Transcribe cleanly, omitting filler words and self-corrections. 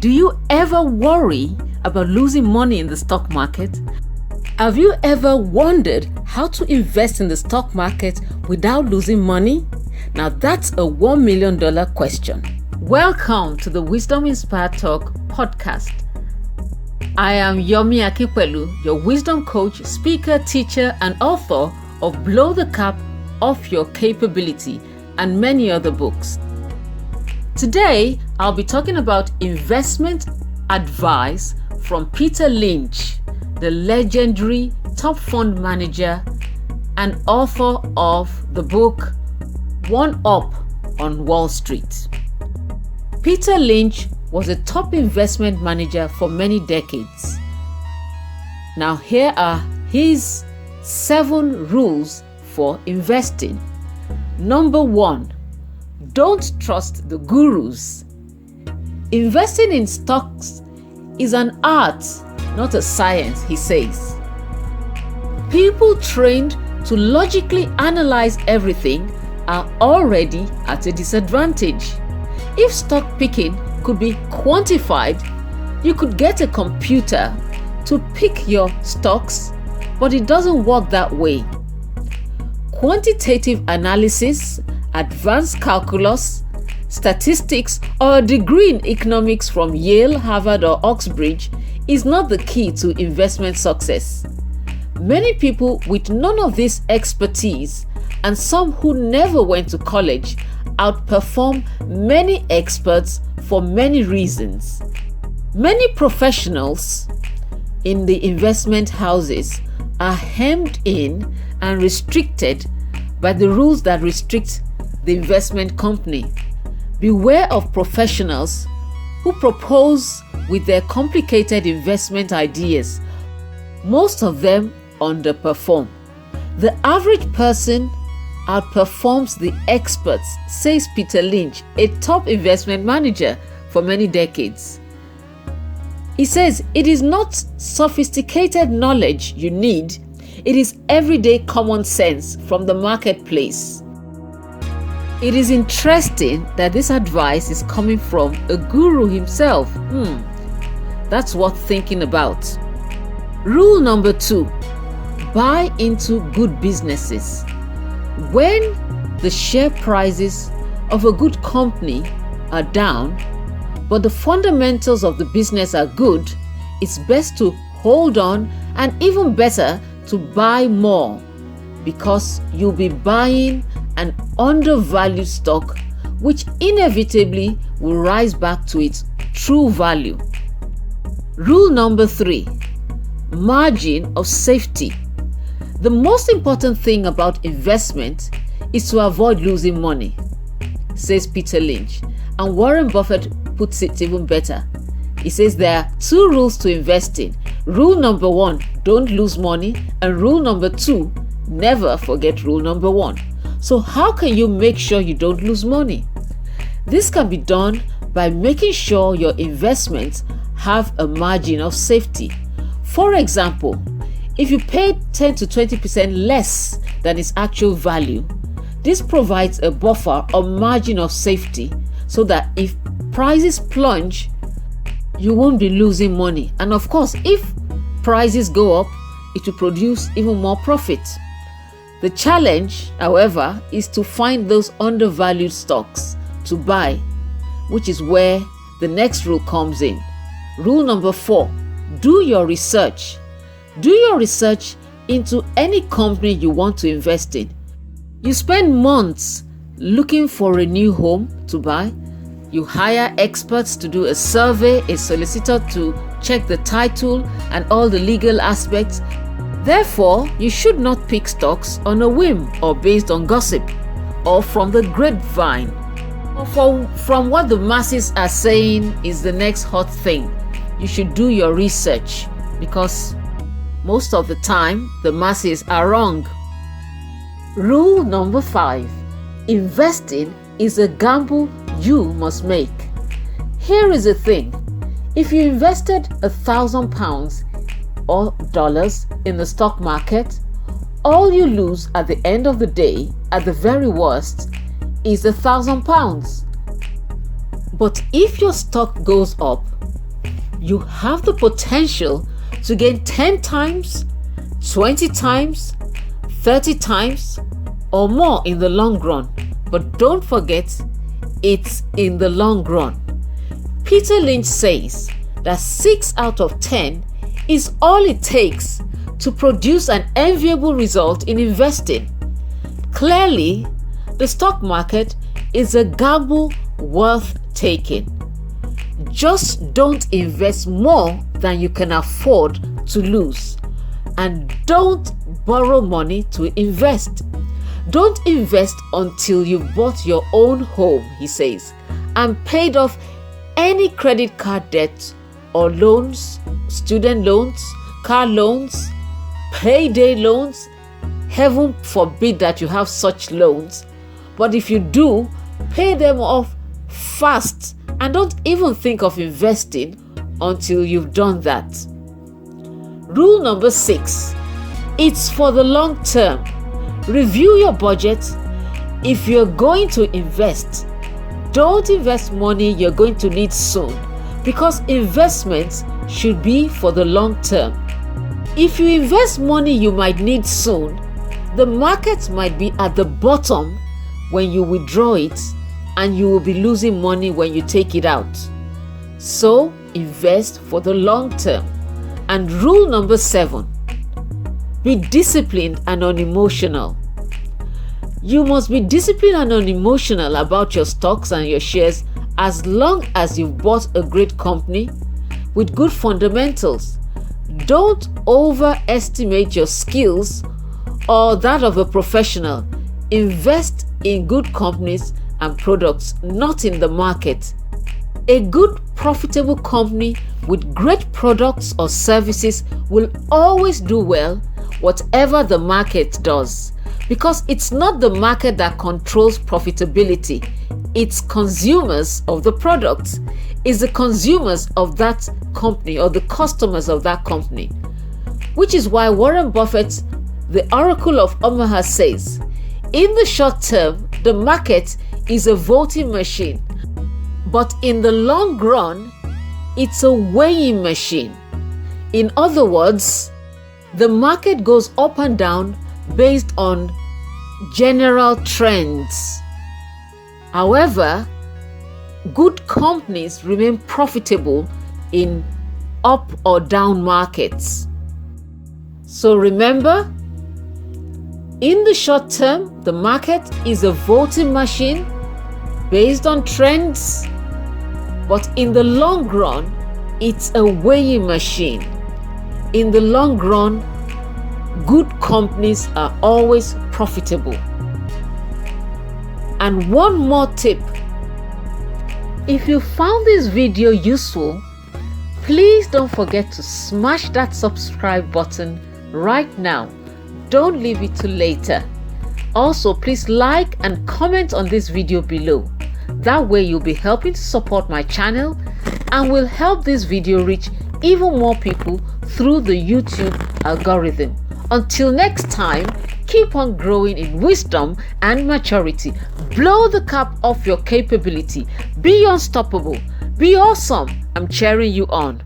Do you ever worry about losing money in the stock market? Have you ever wondered how to invest in the stock market without losing money? Now that's a $1 million question. Welcome to the Wisdom Inspired Talk podcast. I am Yomi Akipelu, your wisdom coach, speaker, teacher, and author of Blow the Cap Off Your Capability and many other books. Today, I'll be talking about investment advice from Peter Lynch, the legendary top fund manager and author of the book One Up on Wall Street. Peter Lynch was a top investment manager for many decades. Now here are his 7 rules for investing. Number 1, don't trust the gurus. Investing in stocks is an art, not a science, he says. People trained to logically analyze everything are already at a disadvantage. If stock picking could be quantified, you could get a computer to pick your stocks, but it doesn't work that way. Quantitative analysis, advanced calculus, statistics, or a degree in economics from Yale, Harvard, or Oxbridge is not the key to investment success. Many people with none of this expertise and some who never went to college outperform many experts for many reasons. Many professionals in the investment houses are hemmed in and restricted by the rules that restrict the investment company. Beware of professionals who propose with their complicated investment ideas. Most of them underperform. The average person outperforms the experts, says Peter Lynch, a top investment manager for many decades. He says it is not sophisticated knowledge you need, it is everyday common sense from the marketplace. It is interesting that this advice is coming from a guru himself. That's worth thinking about. Rule number 2, buy into good businesses. When the share prices of a good company are down, but the fundamentals of the business are good, it's best to hold on, and even better to buy more, because you'll be buying an undervalued stock which inevitably will rise back to its true value. Rule number 3, margin of safety. The most important thing about investment is to avoid losing money, says Peter Lynch. And Warren Buffett puts it even better. He says there are 2 rules to investing. Rule number 1, don't lose money. And rule number 2, never forget rule number 1. So how can you make sure you don't lose money? This can be done by making sure your investments have a margin of safety. For example, if you pay 10 to 20% less than its actual value, this provides a buffer or margin of safety so that if prices plunge, you won't be losing money. And of course, if prices go up, it will produce even more profit. The challenge, however, is to find those undervalued stocks to buy, which is where the next rule comes in. Rule number 4, do your research. Do your research into any company you want to invest in. You spend months looking for a new home to buy. You hire experts to do a survey, a solicitor to check the title and all the legal aspects. Therefore, you should not pick stocks on a whim or based on gossip or from the grapevine or from what the masses are saying is the next hot thing. You should do your research, because most of the time, the masses are wrong. Rule number 5, investing is a gamble you must make. Here is the thing. If you invested £1,000 or dollars in the stock market, all you lose at the end of the day, at the very worst, is £1,000. But if your stock goes up, you have the potential to gain 10 times, 20 times, 30 times, or more in the long run. But don't forget, it's in the long run. Peter Lynch says that 6 out of 10 is all it takes to produce an enviable result in investing. Clearly, the stock market is a gamble worth taking. Just don't invest more than you can afford to lose, and don't borrow money to invest. Don't invest until you've bought your own home, he says, and paid off any credit card debt or loans, student loans, car loans, payday loans. Heaven forbid that you have such loans. But if you do, pay them off fast and don't even think of investing until you've done that. Rule number 6. It's for the long term. Review your budget. If you're going to invest, don't invest money you're going to need soon, because investments should be for the long term. If you invest money you might need soon, the market might be at the bottom when you withdraw it, and you will be losing money when you take it out. So invest for the long term. And rule number 7, be disciplined and unemotional. You must be disciplined and unemotional about your stocks and your shares as long as you've bought a great company with good fundamentals. Don't overestimate your skills or that of a professional. Invest in good companies and products, not in the market. A good, profitable company with great products or services will always do well, whatever the market does, because it's not the market that controls profitability. It's consumers of the products. It's the consumers of that company or the customers of that company. Which is why Warren Buffett, the Oracle of Omaha, says, in the short term, the market is a voting machine, but in the long run, it's a weighing machine. In other words, the market goes up and down based on general trends. However, good companies remain profitable in up or down markets. So remember, in the short term, the market is a voting machine based on trends, but in the long run, it's a weighing machine. In the long run, good companies are always profitable. And one more tip. If you found this video useful, please don't forget to smash that subscribe button right now. Don't leave it till later. Also, please like and comment on this video below. That way you'll be helping to support my channel and will help this video reach even more people through the YouTube algorithm. Until next time, keep on growing in wisdom and maturity. Blow the cap off your capability. Be unstoppable. Be awesome. I'm cheering you on.